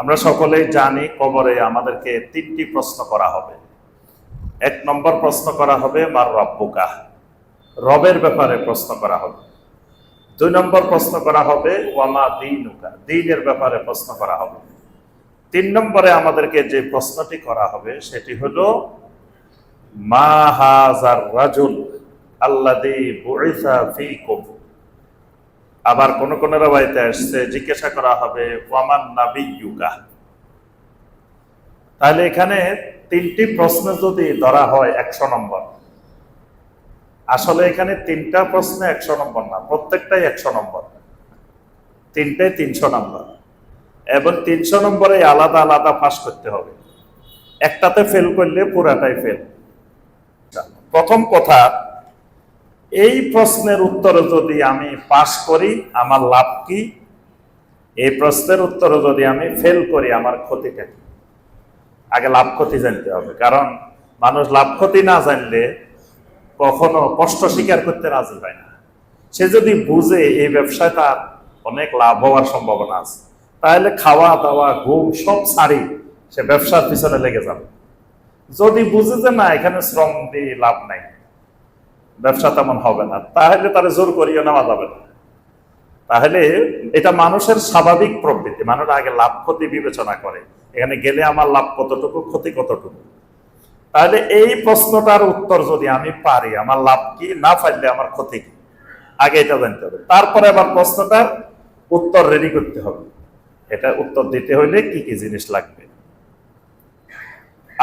আমরা সকলেই জানি কবরে আমাদেরকে তিনটি প্রশ্ন করা হবে। এক নম্বর প্রশ্ন করা হবে মার রব্বুকা, রবের ব্যাপারে প্রশ্ন করা হবে। দুই নম্বর প্রশ্ন করা হবে ওয়ামা দীনুকা, দ্বীনের ব্যাপারে প্রশ্ন করা হবে। তিন নম্বরে আমাদেরকে যে প্রশ্নটি করা হবে সেটি হলো মা হাযার রাজুল আল্লাযী বুইসা ফীকুম। আবার কোন কোন রাওয়ায়াতে আসছে জিজ্ঞাসা করা হবে ওয়ামান নাবিয়্যুকা। তাহলে এখানে তিনটি প্রশ্ন যদি ধরা হয় 100 নম্বর, আসলে এখানে তিনটা প্রশ্নে 100 নম্বর না, প্রত্যেকটাই 100 নম্বর, তিনটাই 300 নম্বর, এবং 300 নম্বরে আলাদা আলাদা পাস করতে হবে। একটাতে ফেল করলে পুরাটাই ফেল। প্রথম কথা, এই প্রশ্নের উত্তরে যদি আমি পাস করি আমার লাভ কি, এই প্রশ্নের উত্তরে যদি আমি ফেল করি আমার ক্ষতিটা কি। আগে লাভ ক্ষতি জানতে হবে, কারণ মানুষ লাভ ক্ষতি না জানলে কখনো কষ্ট স্বীকার করতে রাজি হয় না। সে যদি বুঝে এই ব্যবসায় তার অনেক লাভ হওয়ার সম্ভাবনা আছে, তাহলে খাওয়া দাওয়া ঘুম সব ছাড়ি সে ব্যবসার পিছনে লেগে যাবে। যদি বুঝে যে না এখানে শ্রম দিয়ে লাভ নাই, ব্যবসা তেমন হবে না, তাহলে তার জোর করিয়ে নেওয়া যাবে না। তাহলে এটা মানুষের স্বাভাবিক প্রবৃত্তি, মানুষ আগে লাভ ক্ষতি বিবেচনা করে, এখানে গেলে আমার লাভ কতটুকু ক্ষতি কতটুকু। তাহলে এই প্রশ্নটার উত্তর যদি আমি পারি আমার লাভ কি, না পারলে আমার ক্ষতি কি, আগে এটা জানতে হবে। তারপরে আবার প্রশ্নটার উত্তর রেডি করতে হবে। এটা উত্তর দিতে হইলে কি কি জিনিস লাগবে।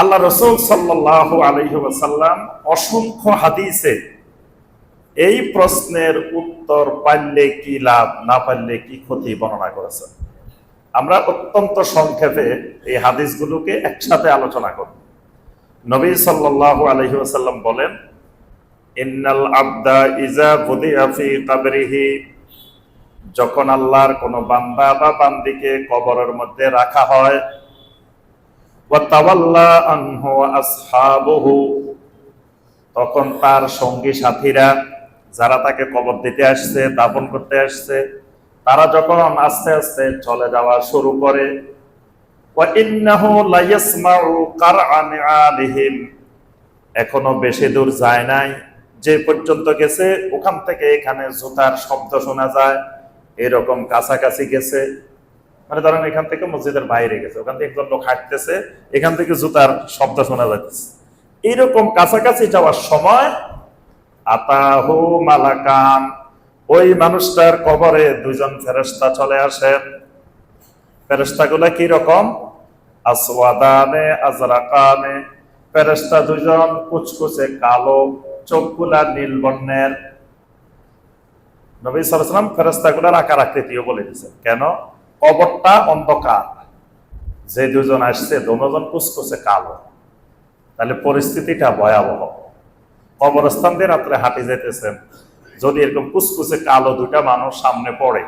আল্লাহ রাসূল সাল্লাল্লাহু আলাইহি ওয়াসাল্লাম অসংখ্য হাদিসে এই প্রশ্নের উত্তর পাইলে কি লাভ, না পাইলে কি ক্ষতি বর্ণনা করেছেন। আমরা অত্যন্ত সংক্ষেপে এই হাদিসগুলোকে একসাথে আলোচনা করব। নবী সাল্লাল্লাহু আলাইহি ওয়াসাল্লাম বলেন, ইন্নাল আবদা ইজা বুদিআ ফি কবরিহি, যখন আল্লাহর কোন বান্দা বা বান্দিকে কবরের মধ্যে রাখা হয়, ওয়া তাওয়াল্লা আনহু আসহাবুহু, তখন তার সঙ্গী সাথীরা যারা তাকে কবর দিতে আসছে, দাফন করতে আসছে, তারা যখন আস্তে আস্তে চলে যাওয়া শুরু করে, ওয়া ইন্নাহু লা ইয়াসমাউ কারআন আলিহিম, এখনো বেশি দূর যায় নাই, যে পর্যন্ত গেছে ওখান থেকে এখানে জুতার শব্দ শোনা যায়, এরকম কাছাকাছি গেছে। মানে ধরেন এখান থেকে মসজিদের বাইরে গেছে, ওখান থেকে একজন লোক হাঁটতেছে, এখান থেকে জুতার শব্দ শোনা যাচ্ছে, এরকম কাছাকাছি যাওয়ার সময় আতাহু মালাকান, ওই মানুষটার কবরে দুইজন ফেরেশতা চলে আসেন। ফেরেশতাগুলা কি রকম? আসওয়াদানে আজরাকানে, ফেরেশতা দুইজন কুচকুচে কালো, চোখগুলা নীল বর্ণের। নবী সাল্লাল্লাহু আলাইহি ওয়াসাল্লাম ফেরেশতাগুলার আকার আকৃতিও বলে দিয়েছেন। কেন? কবরটা অন্ধকার, যে দুজন আসছে দুজন কুচকুচে কালো, তাহলে পরিস্থিতিটা ভয়াবহ। কবরস্থান দিয়ে রাত্রে হাঁটে যেতেছেন, যদি এরকম কুচকুচে কালো দুইটা মানুষ সামনে পড়ে,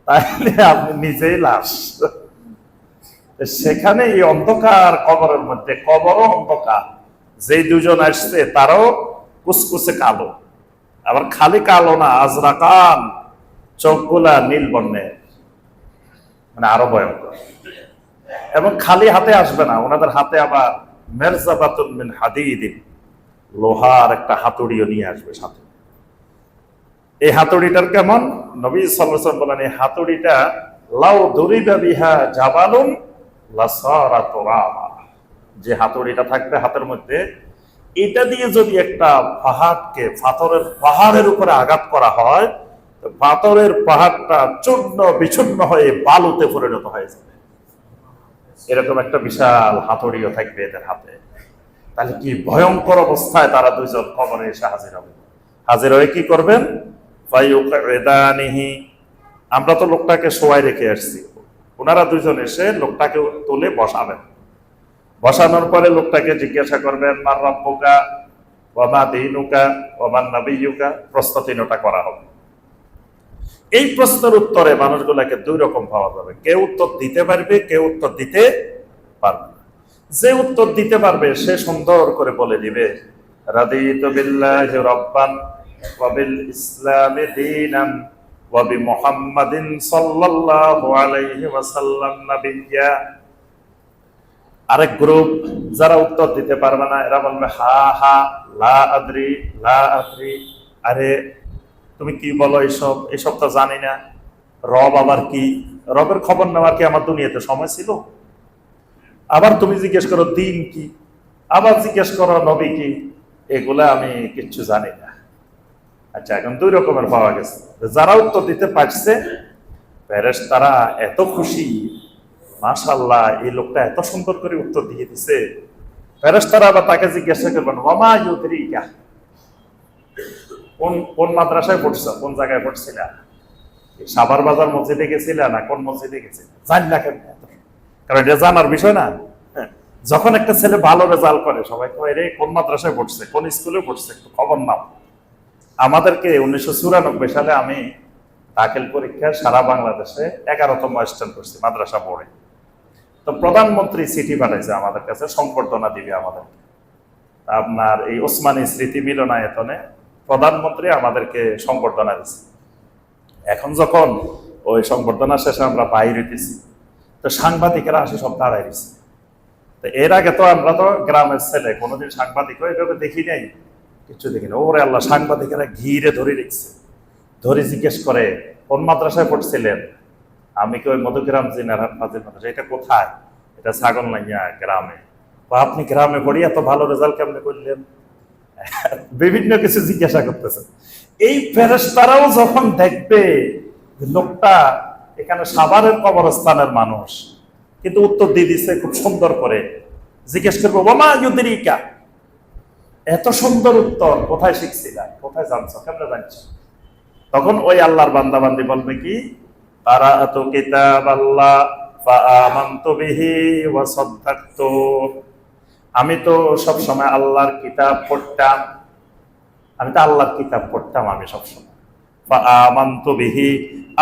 তাহলে আপনি নিজেই লাশ। সেখানে এই অন্ধকার কবরের মধ্যে, কবরও অন্ধকার, যে দুজন আসছে তারাও কুচকুচে কালো, আবার খালি কালো না, আজরাকান, চোখগুলা নীল বর্ণের, মানে আরো ভয়ঙ্কর। এবং খালি হাতে আসবে না, ওনাদের হাতে আবার মেরজাবাতুন মিন হাদিদিন, লোহার একটা হাতুড়িও নিয়ে আসবে সাথে। এই হাতুড়িটার কেমন? নবী সাল্লাল্লাহু আলাইহি ওয়াসাল্লাম বলেন, এই হাতুড়িটা লাউ দুরিবা বিহা জাবালুন লাসারা তুরাবা, যে হাতুড়িটা থাকবে হাতের মধ্যে, এটা দিয়ে যদি একটা পাহাড়কে, পাহাড়ের উপরে আঘাত করা হয়, পাথরের পাহাড়টা চূর্ণ বিচূর্ণ হয়ে বালুতে পরিণত হয়ে যাবে। এরকম একটা বিশাল হাতুড়িও থাকবে এদের হাতে। তাহলে কি ভয়ঙ্কর অবস্থায় তারা দুইজন কবরে এসে হাজির হবে। হাজির হয়ে কি করবেন? ফায়ুকরিদানিহি, আমরা তো লোকটাকে শোয়াই রেখে আসছি, ওনারা দুইজন এসে লোকটাকে তুলে বসাবেন। বসানোর পরে লোকটাকে জিজ্ঞাসা করবেন মার রব্বুকা ওয়া মা দীনুকা ওয়া মান নাবিয়্যুকা, প্রশ্ন তিনটা করা হবে। এই প্রশ্নের উত্তরে মানুষগুলাকে দুই রকম পাওয়া যাবে, কেউ উত্তর দিতে পারবে, কেউ উত্তর দিতে পারবে না। যে উত্তর দিতে পারবে সে সুন্দর করে বলে দিবে রাদিতু বিল্লাহি রাব্বান ওয়া বিল ইসলামি দীনান ওয়া বিমুহাম্মাদিন সাল্লাল্লাহু আলাইহি ওয়াসাল্লাম নাবিয়্যা। আরেক গ্রুপ যারা উত্তর দিতে পারবে না, এরা বলবে হা হা, লা আদ্রি, লা আদ্রি। আরে তুমি কি বলো, এসব তো জানি না। রব আবার কি? রবের খবর নেওয়ার কি আমার দুনিয়াতে সময় ছিল? আবার তুমি জিজ্ঞেস করো দিন কি, আবার জিজ্ঞেস করো নবী কি, এগুলা আমি কিচ্ছু জানি না। আচ্ছা, এখন দুই রকমের পাওয়া গেছে। যারা উত্তর দিতে পারছে, ফেরেশতারা এত খুশি, মাশাআল্লাহ এই লোকটা এত সুন্দর করে উত্তর দিয়ে দিছে। ফেরেশতারা আবার তাকে জিজ্ঞাসা করবেন ওয়ামা ইউদরিকা, কোন মাদ্রাসায় পড়ছো, কোন জায়গায় পড়ছিলা, সাভার বাজার মসজিদে গেছিলা না কোন মসজিদে গেছিলা? জানলা কেন? কারণ এটা জানার বিষয় না। যখন একটা ছেলে ভালো রেজাল্ট করে সবাই কয় রে কোন মাদ্রাসায় পড়ছে, কোন স্কুলে পড়ছে, একটু খবর নাও। আমাদেরকে 1994 সালে আমি দাখিল পরীক্ষা সারা বাংলাদেশে 11তম স্ট্যান্ড করছি মাদ্রাসা পড়ে। তো প্রধানমন্ত্রী চিঠি পাঠাইছে আমাদের কাছে, সংবর্ধনা দিবে আমাদেরকে। আপনার এই ওসমানী স্মৃতি মিলনায়তনে প্রধানমন্ত্রী আমাদেরকে সংবর্ধনা দিচ্ছে। এখন যখন ওই সংবর্ধনা শেষে আমরা বাইর হইতেছি, তো সাংবাদিকেরা আসে সব দাঁড়াই দিচ্ছে। তো এর আগে তো আমরা তো গ্রামের ছেলে, কোনোদিন সাংবাদিক এভাবে দেখি নাই, কিছু দেখি না। ওরে আল্লাহ, সাংবাদিকেরা ঘিরে ধরে রেখেছে, ধরে জিজ্ঞেস করে কোন মাদ্রাসায় পড়ছিলেন? আমি কি ওই মধুগ্রাম জিনারহাট ফাজিল মাদ্রাসা। এটা কোথায়? এটা ছাগলনাইয়া গ্রামে। বা আপনি গ্রামে পড়ি এত ভালো রেজাল্ট কেমনে করলেন? বিভিন্ন কিছু জিজ্ঞাসা করতেছে। এই ফেরেশতারাও যখন দেখবে লোকটা এখানে সাভারের কবরস্থানের মানুষ, কিন্তু উত্তর দিয়ে দিচ্ছে খুব সুন্দর করে, জিজ্ঞেস করবো ওয়ামা ইউদরিকা, এত সুন্দর উত্তর কোথায় শিখছিলা, কোথায় জানছো, কেমনে জানছো? তখন ওই আল্লাহর বান্দা বান্দি বলবে কি, কারাআতু কিতাবাল্লাহ ফাআমানতু বিহি ওয়া সাদ্দাকতু। আমি তো সব সময় আল্লাহর কিতাব পড়তাম, আমি সবসময়। ফাআমানতু বিহি,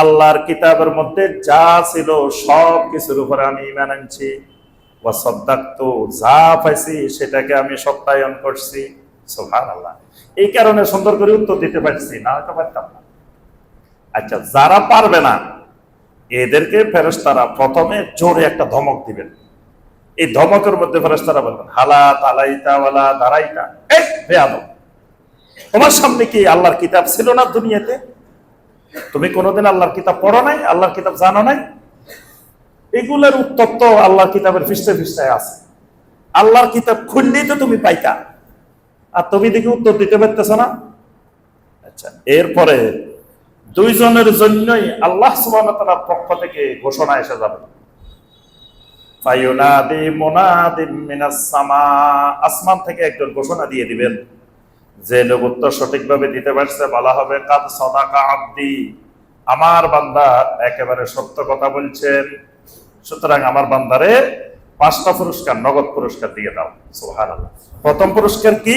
আল্লাহর কিতাবের মধ্যে যা ছিল সব কিছুর উপরে আমি ঈমান আনছি। ওয়া সাদ্দাকতু, যা পাইছি সেটাকে আমি সত্যায়ন করছি। সুবহানাল্লাহ। এই কারণে সুন্দর করে উত্তর দিতে পারছি, না হয়তো পারতাম না। আচ্ছা, যারা পারবে না এদেরকে ফেরেশতারা প্রথমে জোরে একটা ধমক দিবেন। এই ধমকের মধ্যে ফেরেশতারা বলবেন হালা তালাইতা ওয়ালা দারাইতা, এই বেয়াদব, তোমার সামনে কি আল্লাহর কিতাব ছিল না দুনিয়াতে? তুমি কোনোদিন আল্লাহর কিতাব পড়ো নাই, আল্লাহর কিতাব জানো নাই? এগুলোর উত্তর তো আল্লাহর কিতাবের পৃষ্ঠায় পৃষ্ঠায় আছে। আল্লাহর কিতাব খুললেই তো তুমি পাইতা, আর তুমি দেখি উত্তর দিতে পারতেছ না। আচ্ছা, এরপরে দুইজনের জন্যই আল্লাহ সুবহানাহু ওয়া তাআলার পক্ষ থেকে ঘোষণা এসে যাবে। ফায়ুনাদি মুনাদিম মিনাস সামা, আসমান থেকে একজন ঘোষণা দিয়ে দিবেন। যে লোক উত্তর সঠিকভাবে দিতে পারছে বলা হবে কাদ সাদাকা আবদি, আমার বান্দা একেবারে সত্য কথা বলছেন, সুতরাং আমার বান্দারে 5টা পুরস্কার, নগদ পুরস্কার দিয়ে দাও। সুবহানাল্লাহ। প্রথম পুরস্কার কি?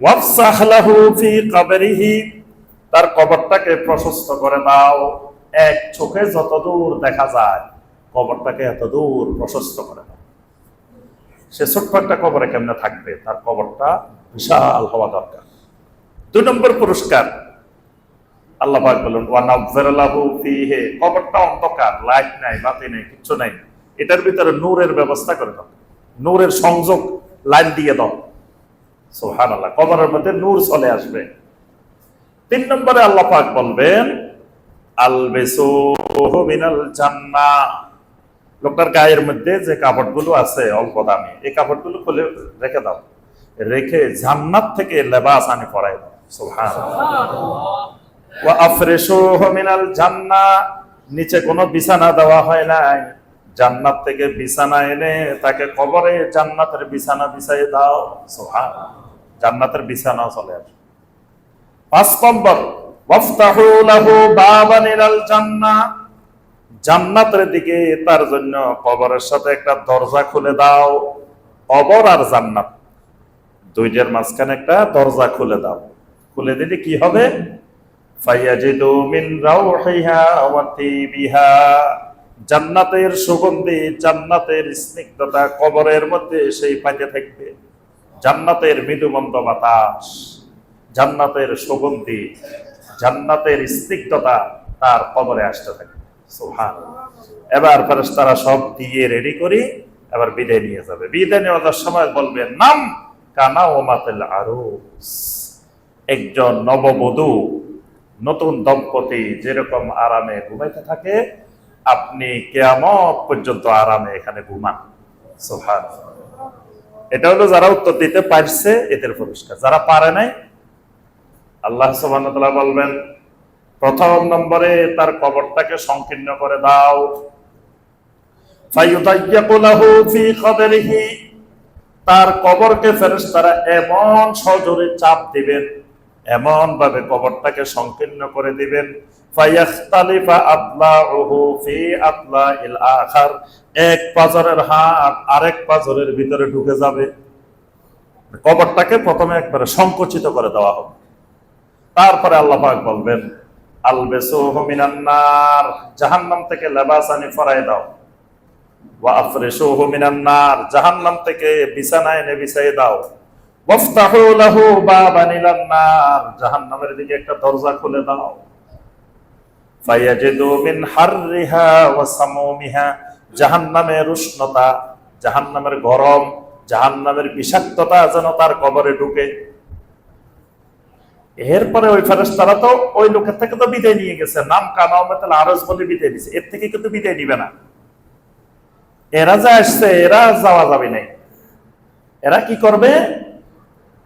ওয়াফসাহ লাহু ফি কবরিহি, তার কবরটাকে প্রশস্ত করে দাও। এক চোখে যত দূর দেখা যায় কবরটাকে এত দূর প্রশস্ত করে দাও। সে ছোট্ট একটা কবরে কেমনে থাকবে, তার কবরটা বিশাল হওয়া দরকার। 2 নম্বর পুরস্কার আল্লাহ পাক বলেন ওয়ানাযযির লাহু ফীহি, কবরটা অন্ধকার, লাইট নাই, বাতি নাই, কিচ্ছু নাই, এটার ভিতরে নূরের ব্যবস্থা করে দাও, নূরের সংযোগ লাইন দিয়ে দাও। সুবহানাল্লাহ, কবরের মধ্যে নূর চলে আসবে। 3 নম্বরে আল্লাহ পাক বলবেন আলবিসুহু মিনাল জান্নাহ, লোকটার গায়ের মধ্যে যে কাপড়গুলো আছে অল্প দামি, এই কাপড়গুলো খুলে রেখে দাও, রেখে জান্নাত থেকে লেবাস আনি পরাই দাও। সুবহানাল্লাহ। ওয়া আফরিশুহু মিনাল জান্নাহ, নিচে কোনো বিছানা দেওয়া হয় নাই, জান্নাত থেকে বিছানা এনে তাকে কবরে জান্নাতের বিছানা বিছাই দাও। সুবহানাল্লাহ, জান্নাতের বিছানা চলে আসে। 5 নম্বর ওয়াফতাহু লাহু বাবান ইলাল জান্নাহ, জান্নাতের দিকে তার জন্য কবরের সাথে একটা দরজা খুলে দাও। কবর আর জান্নাত দুইটার মাঝখানে একটা দরজা খুলে দাও। খুলে দিলে কি হবে? ফায়াজিদু মিন রাউহিহা ওয়া তিবিহা, জান্নাতের সুগন্ধি, জান্নাতের স্নিগ্ধতা কবরের মধ্যে সেই পাইতে থাকবে। জান্নাতের মৃদুমন্দ বাতাস, জান্নাতের সুগন্ধি, জান্নাতের স্নিগ্ধতা তার কবরে আসতে থাকে। সুবহানাল্লাহ। এবার ফেরেশতারা সব দিয়ে রেডি করি, এবার বিদায় নিয়ে যাবে। বিদায় নেওয়ার সময় বলবে নাম কানা ও মাতিল আরুস। একজন নববধূ, নতুন দম্পতি যেরকম আরামে ঘুমাইতে থাকে, আপনি কিয়ামত পর্যন্ত আরামে এখানে ঘুমান। সুবহানাল্লাহ। এটা হলো যারা উত্তর দিতে পারছে এদের পুরস্কার। যারা পারে নাই, আল্লাহ সুবহানাহু ওয়া তাআলা বলবেন প্রথম নম্বরে তার কবরটাকে সংকীর্ণ করে দাও। ফায়ুদায়্যাকু লাহু ফি কবরিহি, তার কবরকে ফেরেশতারা এমন সজোরে চাপ দিবেন, এমন ভাবে কবরটাকে সংকীর্ণ করে দিবেন, ফায়াখতালিফা আতলাউহু ফি আতলাইল আখার, এক পাজরের হাড় আরেক পাজরের ভিতরে ঢুকে যাবে। কবরটাকে প্রথমে একবারে সংকুচিত করে দেওয়া হবে। তারপরে আল্লাহ পাক বলবেন আলবিসুহু মিনান নার, জাহান্নাম থেকে লেবাস আনি পরায় দাও। ওয়া আফরিশুহু মিনান নার, জাহান্নাম থেকে বিছানা এনে বিছাই দাও। ওয়াফতাহু লাহু বাবান ইলান নার, জাহান্নামের দিকে একটা দরজা খুলে দাও। ফায়াজিদু মিন হাররিহা ওয়া সামুমিহা, জাহান্নামের উষ্ণতা, জাহান্নামের গরম, জাহান্নামের বিষাক্ততা যেন তার কবরে ঢুকে। এরপরে ওই ফেরেশতারা তো ওই লোকের থেকে তো বিদায় নিয়ে গেছে, নাম কানাউমাতুল আরজ বলে বিদায় দিয়েছে, এর থেকে কিন্তু বিদায় নিবে না। এরা যা আসছে, এরা যাওয়া যাবে নাই। এরা কি করবে,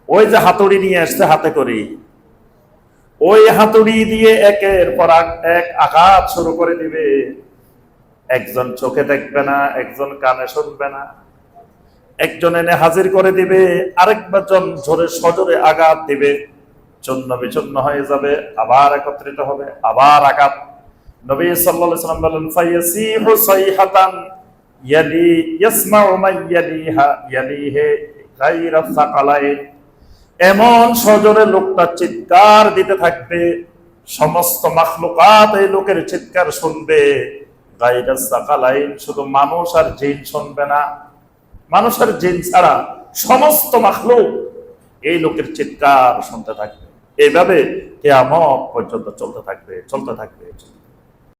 ওই যে হাতুড়ি নিয়ে আসছে হাতে করি, ওই হাতুড়ি দিয়ে একের পর এক আঘাত শুরু করে দিবে। একজন চোখে দেখবে না, একজন কানে শুনবে না, একজন এনে হাজির করে দিবে, আরেকজন জোরে সজোরে আঘাত দিবে, চূর্ণ বিচূর্ণ হয়ে যাবে, আবার একত্রিত হবে, আবার আঘাত। নবী সাল্লাল্লাহু আলাইহি ওয়াসাল্লাম বলেন ফায়াসিহু সাইহাতান ইয়ালি ইয়াসমাউ মান ইয়ালিহা ইয়ালিহি গায়রা সাকালাইন, এমন সজোরে লোকটা চিৎকার দিতে থাকবে, সমস্ত মাখলুকাত এই লোকের চিৎকার শুনবে। গায়রা সাকালাইন, শুধু মানুষ আর জিন শুনবে না, মানুষ আর জিন ছাড়া সমস্ত মাখলুক এই লোকের চিৎকার শুনতে থাকবে। এইভাবে কিয়ামত পর্যন্ত চলতে থাকবে, চলতে থাকবে।